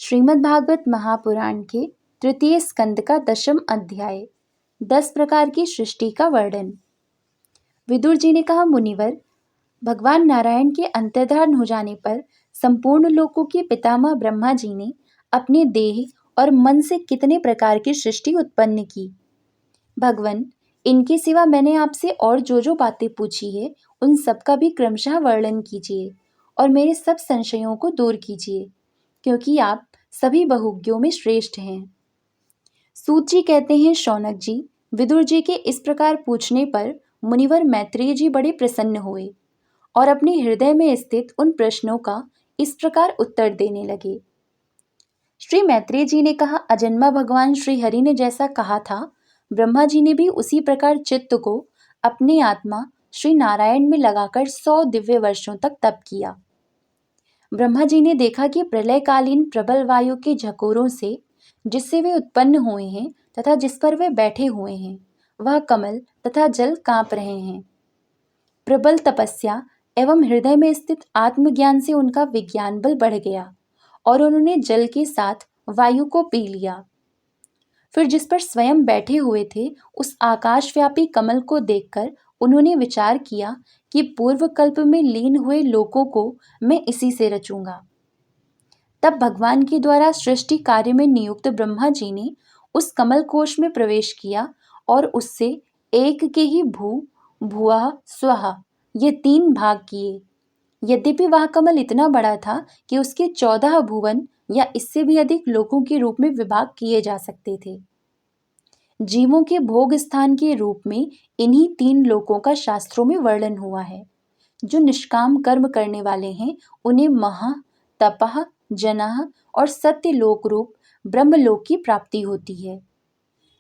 श्रीमद्भागवत महापुराण के तृतीय स्कंद का 10वां अध्याय 10 प्रकार की सृष्टि का वर्णन। विदुर जी ने कहा, मुनिवर, भगवान नारायण के अंतर्धान हो जाने पर संपूर्ण लोकों के पितामह ब्रह्मा जी ने अपने देह और मन से कितने प्रकार की सृष्टि उत्पन्न की। भगवान, इनके सिवा मैंने आपसे और जो बातें पूछी है उन सब का भी क्रमशः वर्णन कीजिए और मेरे सब संशयों को दूर कीजिए, क्योंकि आप सभी बहुज्ञों में श्रेष्ठ हैं। सूत जी कहते हैं, शौनक जी, विदुर जी के इस प्रकार पूछने पर मुनिवर मैत्रेय जी बड़े प्रसन्न हुए और अपने हृदय में स्थित उन प्रश्नों का इस प्रकार उत्तर देने लगे। श्री मैत्रेय जी ने कहा, अजन्मा भगवान श्री हरि ने जैसा कहा था, ब्रह्मा जी ने भी उसी प्रकार चित्त को अपने आत्मा श्री नारायण में लगाकर 100 दिव्य वर्षों तक तप किया। ब्रह्मा जी ने देखा कि प्रलयकालीन प्रबल वायु के झकोरों से जिससे वे उत्पन्न हुए हैं तथा जिस पर वे बैठे हुए हैं, वह कमल तथा जल कांप रहे हैं। प्रबल तपस्या एवं हृदय में स्थित आत्मज्ञान से उनका विज्ञान बल बढ़ गया और उन्होंने जल के साथ वायु को पी लिया। फिर जिस पर स्वयं बैठे हुए थे, उस आकाशव्यापी कमल को देखकर उन्होंने विचार किया कि पूर्व कल्प में लीन हुए लोकों को मैं इसी से रचूंगा। तब भगवान के द्वारा सृष्टि कार्य में नियुक्त ब्रह्मा जी ने उस कमल कोश में प्रवेश किया और उससे एक के ही भू, भुवः, स्वः ये 3 भाग किए। यद्यपि वह कमल इतना बड़ा था कि उसके 14 भुवन या इससे भी अधिक लोकों के रूप में विभाग किए जा सकते थे। जीवों के भोग स्थान के रूप में इन्हीं 3 लोकों का शास्त्रों में वर्णन हुआ है। जो निष्काम कर्म करने वाले हैं उन्हें महा, तपः, जनः और सत्य लोक रूप ब्रह्मलोक की प्राप्ति होती है।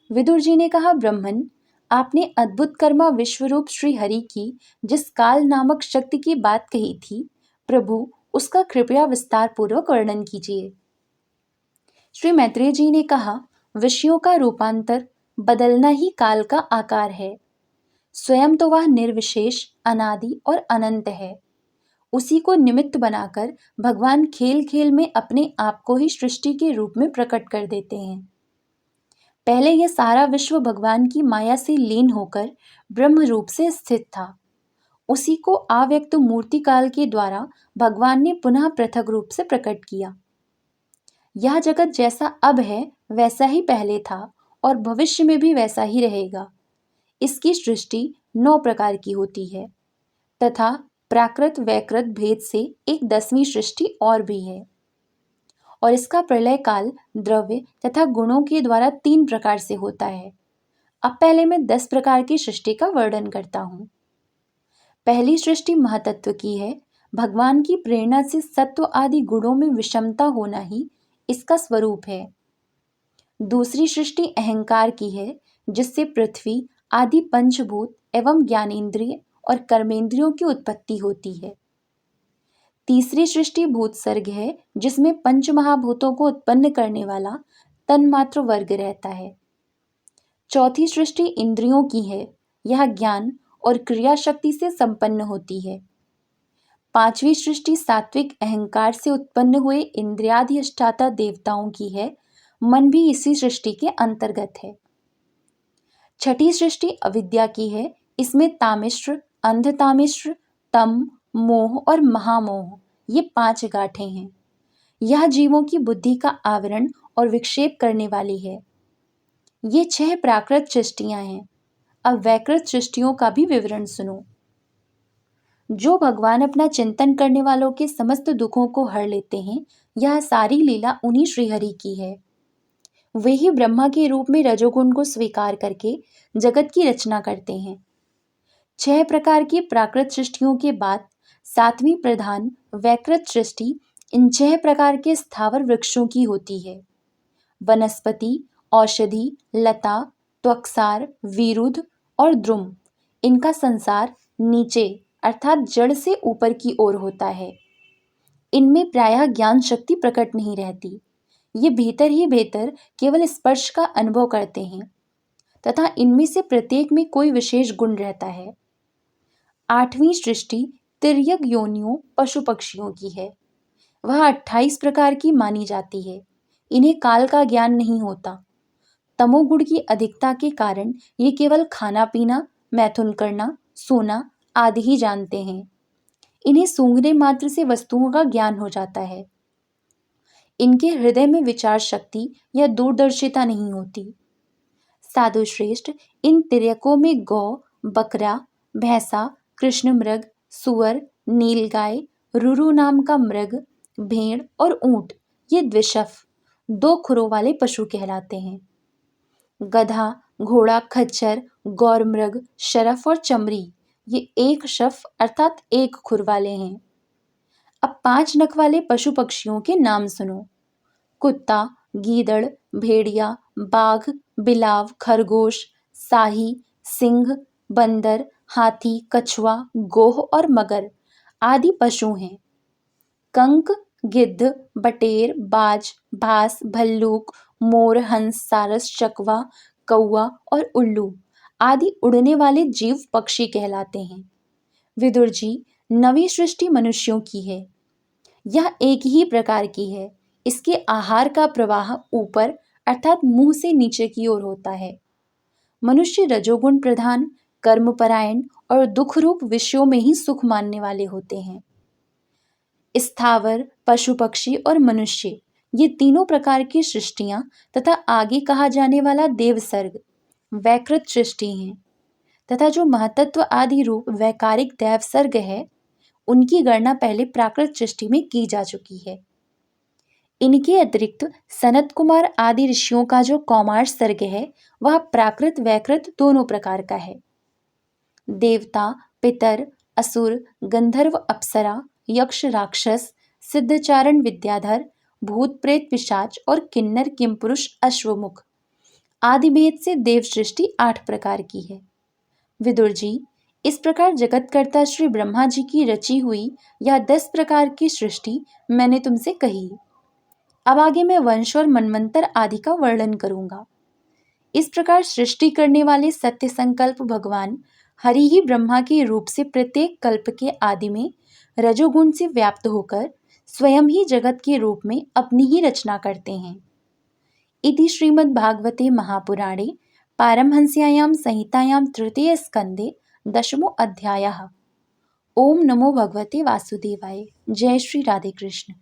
विदुर जी ने कहा, ब्रह्मन, आपने अद्भुत कर्मा विश्वरूप श्री हरि की जिस काल नामक शक्ति की बात कही थी, प्रभु उसका कृपया विस्तार पूर्वक वर्णन कीजिए। श्री मैत्रेय जी ने कहा, विषयों का रूपांतर बदलना ही काल का आकार है। स्वयं तो वह निर्विशेष, अनादि और अनंत है। उसी को निमित्त बनाकर भगवान खेल खेल में अपने आप को ही सृष्टि के रूप में प्रकट कर देते हैं। पहले यह सारा विश्व भगवान की माया से लीन होकर ब्रह्म रूप से स्थित था। उसी को अव्यक्त मूर्ति काल के द्वारा भगवान ने पुनः पृथक रूप से प्रकट किया। यह जगत जैसा अब है वैसा ही पहले था और भविष्य में भी वैसा ही रहेगा। इसकी सृष्टि 9 प्रकार की होती है तथा प्राकृत वैकृत भेद से एक 10वीं सृष्टि और भी है, और इसका प्रलय काल द्रव्य तथा गुणों के द्वारा 3 प्रकार से होता है। अब पहले मैं 10 प्रकार की सृष्टि का वर्णन करता हूँ। पहली सृष्टि महातत्व की है। भगवान की प्रेरणा से सत्व आदि गुणों में विषमता होना ही इसका स्वरूप है। दूसरी सृष्टि अहंकार की है, जिससे पृथ्वी आदि पंचभूत एवं ज्ञानेंद्रिय और कर्मेंद्रियों की उत्पत्ति होती है। तीसरी सृष्टि भूत सर्ग है, जिसमें पंच महाभूतों को उत्पन्न करने वाला तन्मात्र वर्ग रहता है। चौथी सृष्टि इंद्रियों की है। यह ज्ञान और क्रिया शक्ति से संपन्न होती है। पांचवी सृष्टि सात्विक अहंकार से उत्पन्न हुए इंद्रियाधिष्ठाता देवताओं की है। मन भी इसी सृष्टि के अंतर्गत है। छठी सृष्टि अविद्या की है। इसमें तामिश्र, अंधतामिश्र, तम, मोह और महामोह ये 5 गांठें हैं। यह जीवों की बुद्धि का आवरण और विक्षेप करने वाली है। ये 6 प्राकृत सृष्टियां हैं। अब वैकृत सृष्टियों का भी विवरण सुनो। जो भगवान अपना चिंतन करने वालों के समस्त दुखों को हर लेते हैं, यह सारी लीला उन्हीं श्रीहरि की है। वे ही ब्रह्मा के रूप में रजोगुण को स्वीकार करके जगत की रचना करते हैं। 6 प्रकार की प्राकृत सृष्टियों के बाद 7वीं प्रधान वैकृत सृष्टि इन 6 प्रकार के स्थावर वृक्षों की होती है। वनस्पति, औषधि, लता, त्वक्सार, विरुद्ध और द्रुम, इनका संसार नीचे अर्थात जड़ से ऊपर की ओर होता है। इनमें प्रायः ज्ञान शक्ति प्रकट नहीं रहती। ये भीतर ही भीतर केवल स्पर्श का अनुभव करते हैं तथा इनमें से प्रत्येक में कोई विशेष गुण रहता है। 8वीं सृष्टि तिर्यक योनियों पशु पक्षियों की है। वह 28 प्रकार की मानी जाती है। इन्हें काल का ज्ञान नहीं होता। तमोगुण की अधिकता के कारण ये केवल खाना पीना, मैथुन करना, सोना आदि ही जानते हैं। इन्हें सूंघने मात्र से वस्तुओं का ज्ञान हो जाता है। इनके हृदय में विचार शक्ति या दूरदर्शिता नहीं होती। साधु श्रेष्ठ, इन तिर्यकों में गौ, बकरा, भैंसा, कृष्ण मृग, सुअर, नीलगाय, रुरु नाम का मृग, भेड़ और ऊंट ये द्विशफ 2 खुरों वाले पशु कहलाते हैं। गधा, घोड़ा, खच्चर, गौरमृग, शरफ और चमरी ये 1 शफ अर्थात 1 खुर वाले हैं। अब 5 नख वाले पशु पक्षियों के नाम सुनो। कुत्ता, गीदड़, भेड़िया, बाघ, बिलाव, खरगोश, साही, सिंह, बंदर, हाथी, कछुआ, गोह और मगर आदि पशु हैं। कंक, गिद्ध, बटेर, बाज, भास, भल्लूक, मोर, हंस, सारस, चकवा, कौआ और उल्लू आदि उड़ने वाले जीव पक्षी कहलाते हैं। विदुर जी, नवी सृष्टि मनुष्यों की है। यह एक ही प्रकार की है। इसके आहार का प्रवाह ऊपर अर्थात मुंह से नीचे की ओर होता है। मनुष्य रजोगुण प्रधान, कर्मपरायण और दुख रूप विषयों में ही सुख मानने वाले होते हैं। स्थावर, पशु पक्षी और मनुष्य ये तीनों प्रकार की सृष्टियां तथा आगे कहा जाने वाला देवसर्ग वैकृत सृष्टि हैं तथा जो महतत्व आदि रूप वैकारिक दैवसर्ग है उनकी गणना पहले प्राकृत सृष्टि में की जा चुकी है। इनके अतिरिक्त सनत कुमार आदि ऋषियों का जो कौमार सर्ग है वह प्राकृत वैकृत दोनों प्रकार का है। देवता, पितर, असुर, गंधर्व, अप्सरा, यक्ष, राक्षस, सिद्धचारण, विद्याधर, भूत प्रेत, पिशाच और किन्नर, किमपुरुष, अश्वमुख आदि भेद से देव सृष्टि 8 प्रकार की है। विदुर जी, इस प्रकार जगतकर्ता श्री ब्रह्मा जी की रची हुई यह 10 प्रकार की सृष्टि मैंने तुमसे कही। अब आगे मैं वंश और मनवंतर आदि का वर्णन करूंगा। इस प्रकार सृष्टि करने वाले सत्य संकल्प भगवान हरि ही ब्रह्मा के रूप से प्रत्येक कल्प के आदि में रजोगुण से व्याप्त होकर स्वयं ही जगत के रूप में अपनी ही रचना करते हैं। इति श्रीमद् भागवते महापुराणे पारमहंस्यायां संहितायां तृतीय स्कंदे 10वां अध्यायः। ओम नमो भगवते वासुदेवाय। जय श्री राधे कृष्ण।